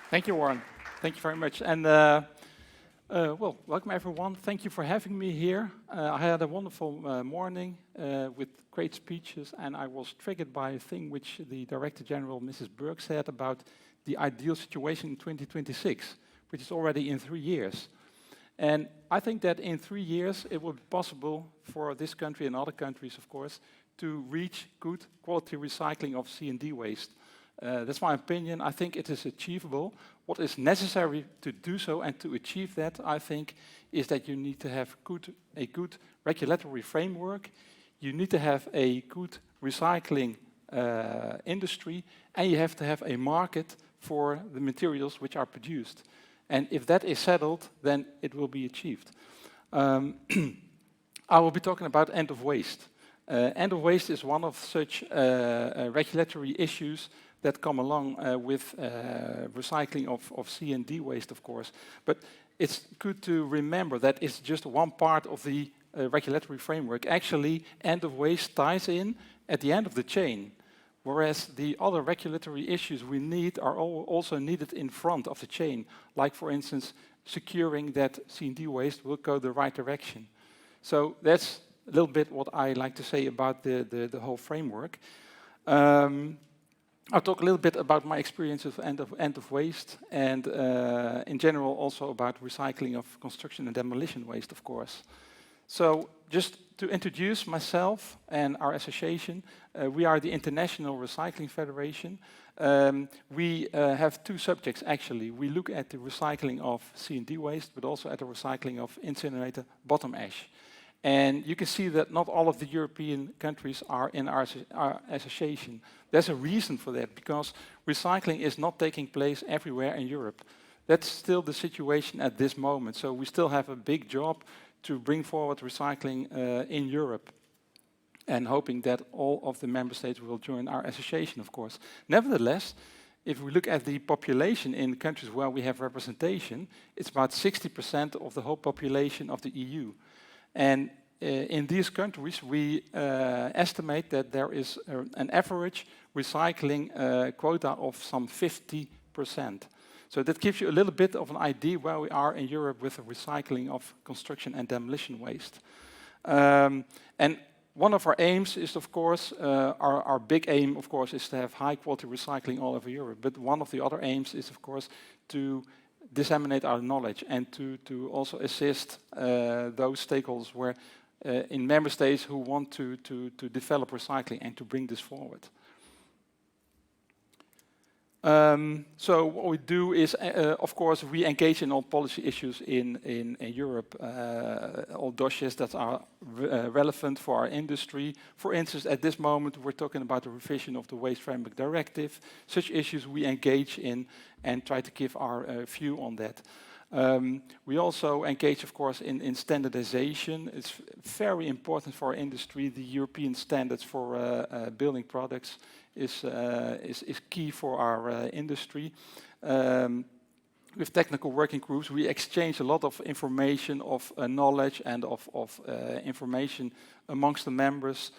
Thank you, Warren. Thank you very much. And well, welcome everyone. Thank you for having me here. I had a wonderful morning with great speeches, and I was triggered by a thing which the Director General, Mrs. Burke, said about the ideal situation in 2026, which is already in 3 years. And I think that in 3 years it will be possible for this country and other countries, of course, to reach good quality recycling of C&D waste. That's my opinion. I think it is achievable. What is necessary to do so and to achieve that, I think, is that you need to have a good regulatory framework. You need to have a good recycling industry, and you have to have a market for the materials which are produced. And if that is settled, then it will be achieved. I will be talking about end of waste. End of waste is one of such regulatory issues that come along with recycling of C&D waste, of course. But it's good to remember that it's just one part of the regulatory framework. Actually, end of waste ties in at the end of the chain, whereas the other regulatory issues we need are also needed in front of the chain, like, for instance, securing that C&D waste will go the right direction. So that's a little bit what I like to say about the whole framework. I'll talk a little bit about my experience of end of waste, and in general also about recycling of construction and demolition waste, of course. So just to introduce myself and our association, we are the International Recycling Federation. We have two subjects actually. We look at the recycling of C&D waste, but also at the recycling of incinerator bottom ash. And you can see that not all of the European countries are in our association. There's a reason for that, because recycling is not taking place everywhere in Europe. That's still the situation at this moment. So we still have a big job to bring forward recycling in Europe, and hoping that all of the member states will join our association, of course. Nevertheless, if we look at the population in countries where we have representation, it's about 60% of the whole population of the EU. And in these countries, we estimate that there is an average recycling quota of some 50%. So that gives you a little bit of an idea where we are in Europe with the recycling of construction and demolition waste. And one of our aims is, of course, our big aim, of course, is to have high quality recycling all over Europe. But one of the other aims is, of course, to disseminate our knowledge and to also assist those stakeholders where in member states who want to develop recycling and to bring this forward. So what we do is, of course, we engage in all policy issues in Europe, all dossiers that are relevant for our industry. For instance, at this moment, we're talking about the revision of the Waste Framework Directive. Such issues we engage in and try to give our view on that. We also engage, of course, in standardization. It's very important for our industry. The European standards for building products is key for our industry. With technical working groups, we exchange a lot of information, of knowledge, and of information amongst the members.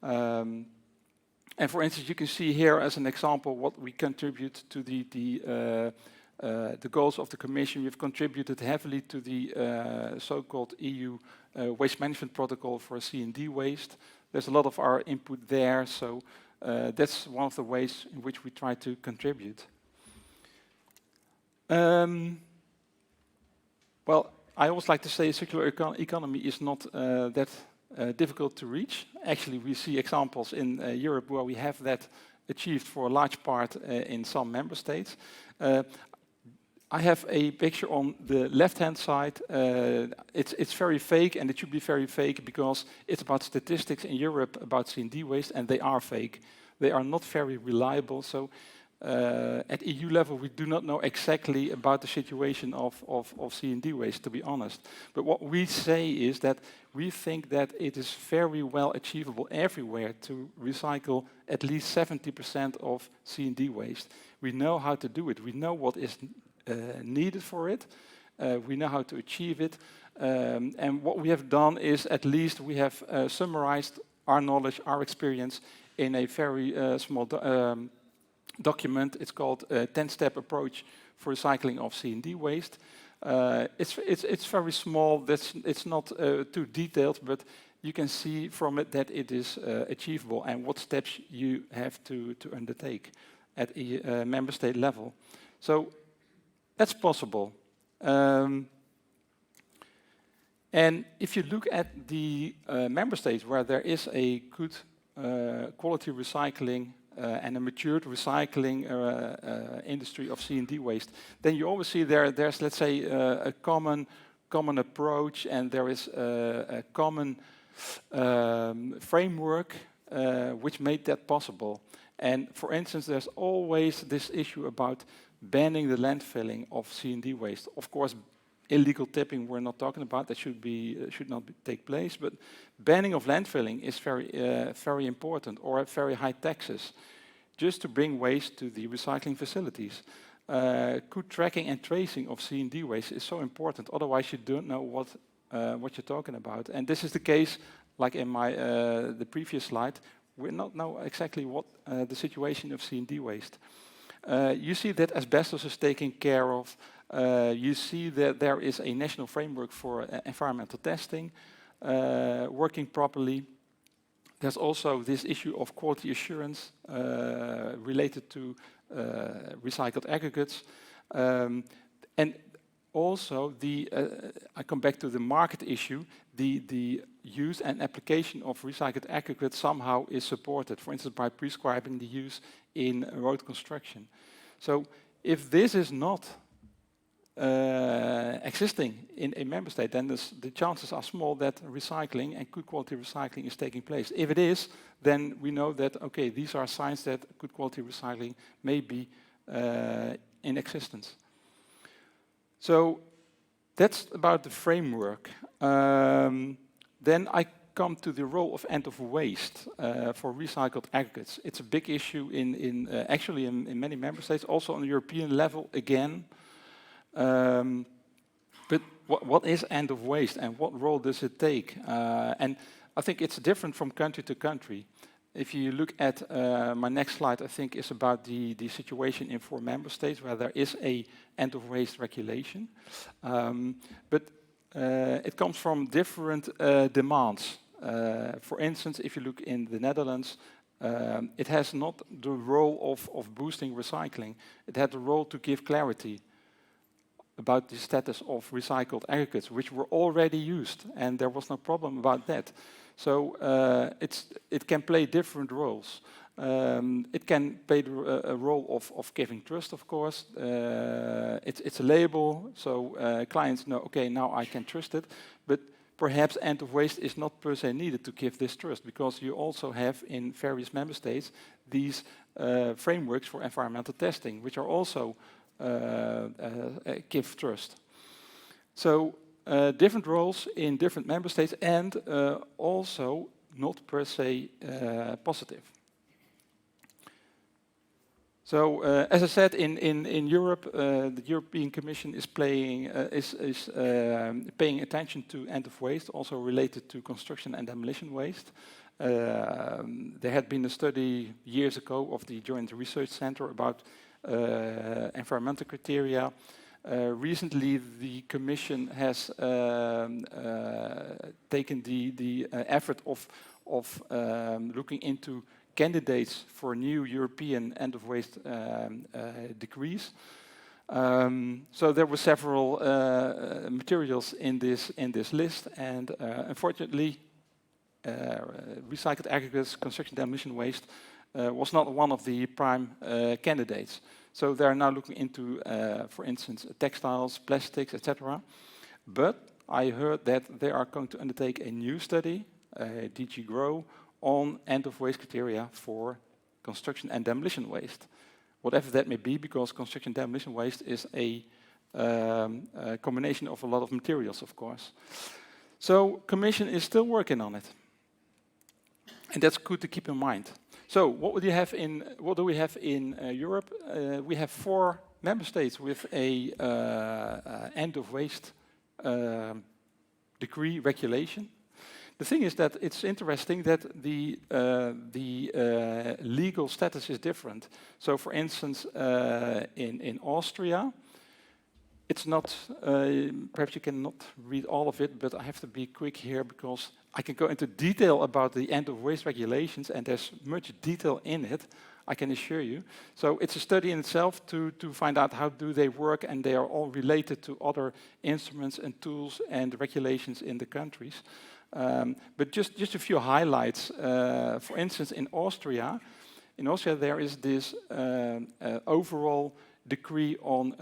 And for instance, you can see here as an example what we contribute to the goals of the Commission. We've contributed heavily to the so-called EU Waste Management Protocol for C&D waste. There's a lot of our input there, so that's one of the ways in which we try to contribute. Well, I always like to say circular economy is not that difficult to reach. Actually, we see examples in Europe where we have that achieved for a large part in some member states. I have a picture on the left-hand side. It's very fake, and it should be very fake because it's about statistics in Europe about C&D waste, and they are fake. They are not very reliable. So at EU level, we do not know exactly about the situation of C&D waste, to be honest. But what we say is that we think that it is very well achievable everywhere to recycle at least 70% of C&D waste. We know how to do it. We know what is needed for it. We know how to achieve it. And what we have done is at least we have summarized our knowledge, our experience in a very small document. It's called a 10-step approach for recycling of C&D waste. It's very small. It's not too detailed, but you can see from it that it is achievable and what steps you have to undertake at a member state level. So that's possible. And if you look at the member states where there is a good quality recycling and a matured recycling industry of C&D waste, then you always see there's, let's say, a common approach, and there is a common framework which made that possible. And for instance, there's always this issue about banning the landfilling of C&D waste. Of course, illegal tipping we're not talking about. That should not take place. But banning of landfilling is very important, or very high taxes, just to bring waste to the recycling facilities. Good tracking and tracing of C&D waste is so important. Otherwise, you don't know what you're talking about. And this is the case, like in my the previous slide. We don't know exactly what the situation of C&D waste. You see that asbestos is taken care of. You see that there is a national framework for environmental testing working properly. There's also this issue of quality assurance related to recycled aggregates. And also, I come back to the market issue, the use and application of recycled aggregates somehow is supported, for instance, by prescribing the use in road construction. So if this is not existing in a member state, then the chances are small that recycling and good quality recycling is taking place. If it is, then we know that, okay, these are signs that good quality recycling may be in existence. So that's about the framework. Then I come to the role of end of waste for recycled aggregates. It's a big issue actually in many member states, also on the European level again. But what is end of waste and what role does it take? And I think it's different from country to country. If you look at my next slide, I think is about the situation in 4 member states where there is a end of waste regulation. But it comes from different demands. For instance, if you look in the Netherlands, it has not the role of boosting recycling. It had the role to give clarity about the status of recycled aggregates, which were already used, and there was no problem about that. So it can play different roles. It can play a role of giving trust, of course. It's a label, so clients know, okay, now I can trust it. But perhaps end of waste is not per se needed to give this trust, because you also have in various member states these frameworks for environmental testing, which are also give trust. So different roles in different member states, and also not per se positive. So as I said, in Europe, the European Commission is paying attention to end of waste, also related to construction and demolition waste. There had been a study years ago of the Joint Research Center about environmental criteria. Recently, the Commission has taken the effort of looking into candidates for new European end of waste decrees. So there were several materials in this list, and unfortunately, recycled aggregates, construction demolition waste was not one of the prime candidates. So they are now looking into, for instance, textiles, plastics, etc. But I heard that they are going to undertake a new study, DG GROW, on end-of-waste criteria for construction and demolition waste. Whatever that may be, because construction and demolition waste is a combination of a lot of materials, of course. So Commission is still working on it. And that's good to keep in mind. So what do we have in Europe? We have 4 member states with a end-of-waste decree regulation. The thing is that it's interesting that the legal status is different. So, for instance, in Austria, It's not, perhaps you cannot read all of it, but I have to be quick here because I can go into detail about the end-of-waste regulations, and there's much detail in it, I can assure you. So it's a study in itself to find out how do they work, and they are all related to other instruments and tools and regulations in the countries. But just a few highlights. For instance, in Austria there is this overall decree on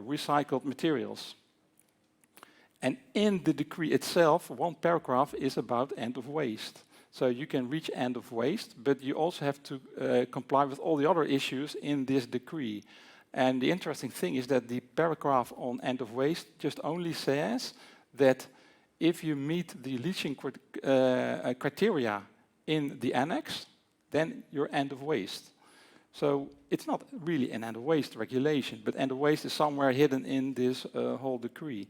recycled materials. And in the decree itself, one paragraph is about end of waste. So you can reach end of waste, but you also have to comply with all the other issues in this decree. And the interesting thing is that the paragraph on end of waste just only says that if you meet the leaching criteria in the annex, then you're end of waste. So it's not really an end of waste regulation, but end of waste is somewhere hidden in this whole decree.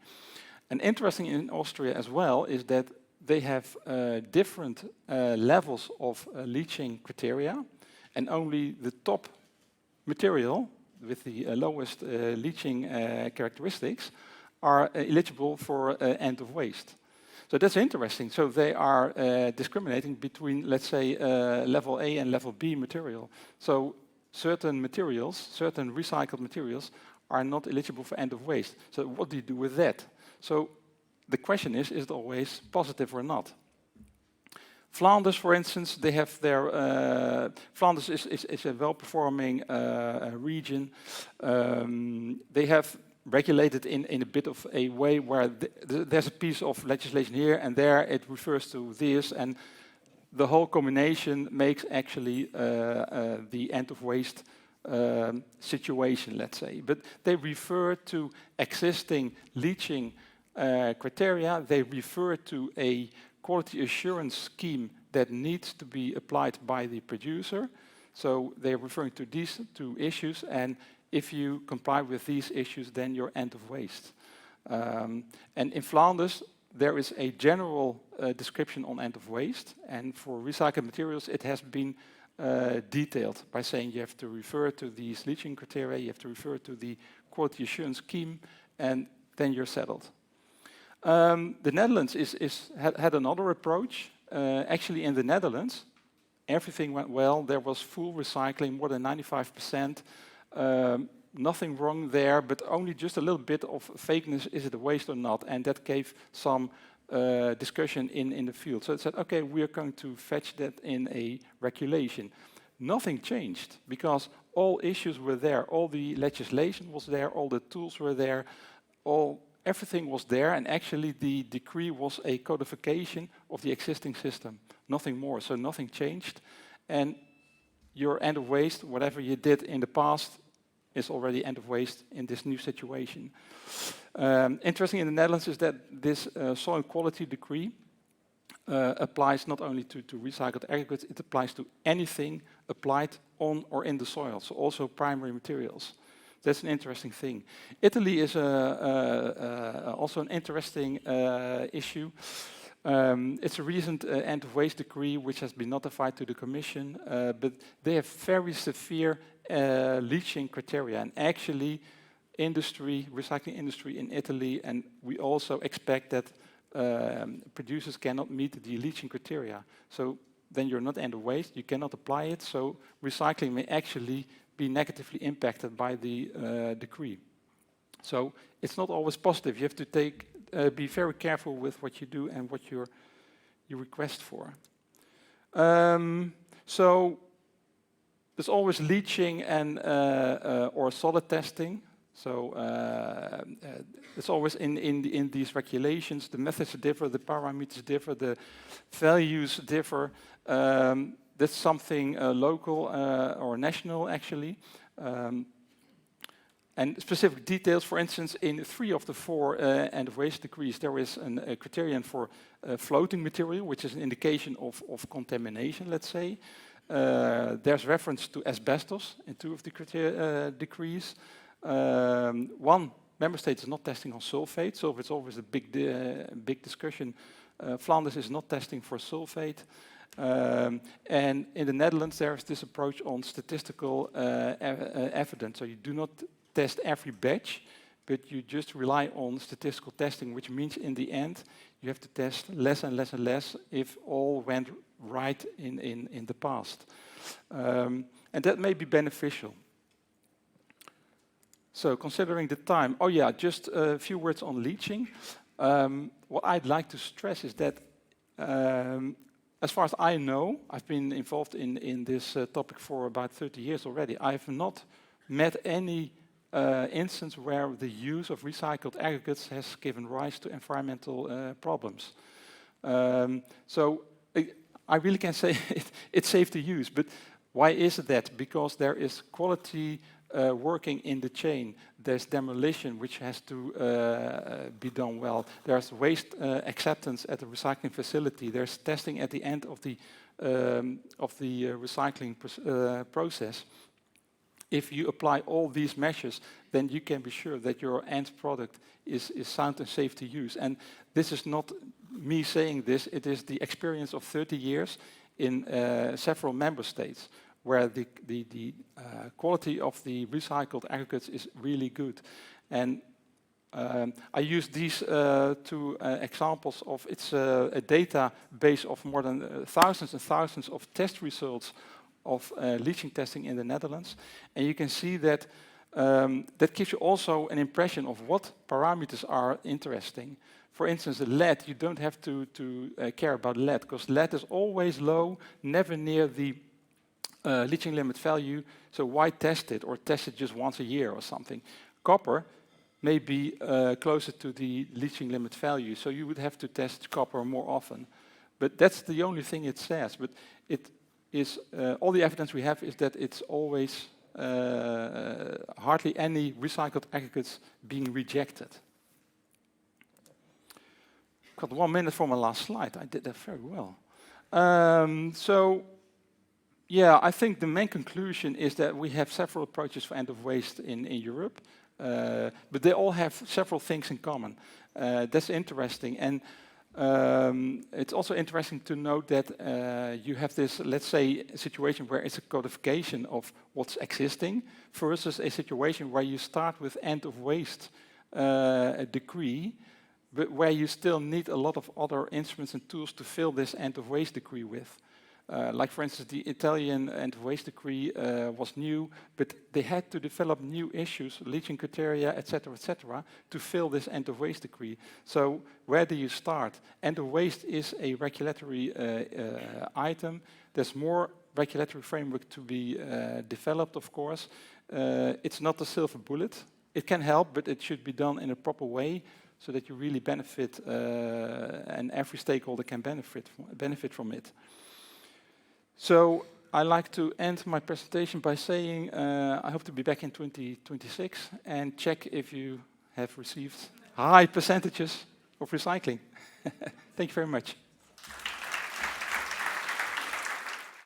And interesting in Austria as well is that they have different levels of leaching criteria, and only the top material with the lowest leaching characteristics are eligible for end of waste. So that's interesting. So they are discriminating between, let's say, level A and level B material. So certain materials, certain recycled materials, are not eligible for end of waste. So what do you do with that? So the question is it always positive or not? Flanders, for instance, they have their... Flanders is a well-performing region. They have regulated in a bit of a way where there's a piece of legislation here and there, it refers to this, and the whole combination makes actually the end of waste situation, let's say. But they refer to existing leaching criteria, they refer to a quality assurance scheme that needs to be applied by the producer. So they're referring to these two issues, and if you comply with these issues, then you're end of waste. And in Flanders, there is a general description on end of waste, and for recycled materials, it has been detailed by saying you have to refer to these leaching criteria, you have to refer to the quality assurance scheme, and then you're settled. The Netherlands had another approach. Actually, in the Netherlands, everything went well. There was full recycling, more than 95%. Nothing wrong there, but only just a little bit of vagueness, is it a waste or not? And that gave some discussion in the field. So it said, okay, we are going to fetch that in a regulation. Nothing changed, because all issues were there, all the legislation was there, all the tools were there, everything was there, and actually the decree was a codification of the existing system, nothing more, so nothing changed. And your end of waste, whatever you did in the past, is already end of waste in this new situation. Interesting in the Netherlands is that this soil quality decree applies not only to recycled aggregates, it applies to anything applied on or in the soil, so also primary materials. That's an interesting thing. Italy is also an interesting issue. It's a recent end of waste decree which has been notified to the Commission, but they have very severe leaching criteria, and actually recycling industry in Italy, and we also expect that producers cannot meet the leaching criteria. So then you're not end of waste, you cannot apply it, so recycling may actually be negatively impacted by the decree. So it's not always positive. You have to be very careful with what you do and what you request for. So there's always leaching and or solid testing. So it's always in these regulations. The methods differ, the parameters differ, the values differ. That's something local or national, actually. And specific details, for instance, in 3 of the 4 end of waste decrees, there is a criterion for floating material, which is an indication of contamination, let's say. There's reference to asbestos in 2 of the decrees. One member state is not testing on sulfate, so it's always a big discussion. Flanders is not testing for sulfate. And in the Netherlands, there's this approach on statistical evidence. So you do not test every batch, but you just rely on statistical testing, which means in the end, you have to test less and less and less if all went right in the past. And that may be beneficial. So considering the time, oh yeah, just a few words on leaching. What I'd like to stress is that as far as I know, I've been involved in this topic for about 30 years already. I have not met any instance where the use of recycled aggregates has given rise to environmental problems. So I really can say it's safe to use, but why is it that? Because there is quality working in the chain. There's demolition, which has to be done well. There's waste acceptance at the recycling facility. There's testing at the end of the recycling process. If you apply all these measures, then you can be sure that your end product is sound and safe to use. And this is not me saying this, it is the experience of 30 years in several member states, where the quality of the recycled aggregates is really good. And I use these two examples of, it's a database of more than thousands and thousands of test results of leaching testing in the Netherlands. And you can see that that gives you also an impression of what parameters are interesting. For instance, the lead, you don't have to care about lead, because lead is always low, never near the leaching limit value, so why test it, or test it just once a year or something? Copper may be closer to the leaching limit value, so you would have to test copper more often. But that's the only thing it says. But it is all the evidence we have is that it's always hardly any recycled aggregates being rejected. Got 1 minute for my last slide. I did that very well. So. Yeah, I think the main conclusion is that we have several approaches for end of waste in Europe, but they all have several things in common. That's interesting, and it's also interesting to note that you have this, let's say, a situation where it's a codification of what's existing versus a situation where you start with end of waste decree, but where you still need a lot of other instruments and tools to fill this end of waste decree with. Like, for instance, the Italian end of waste decree was new, but they had to develop new issues, leaching criteria, etc., to fill this end of waste decree. So where do you start? End of waste is a regulatory item. There's more regulatory framework to be developed, of course. It's not a silver bullet. It can help, but it should be done in a proper way so that you really benefit and every stakeholder can benefit from it. So I like to end my presentation by saying I hope to be back in 2026 and check if you have received high percentages of recycling. Thank you very much.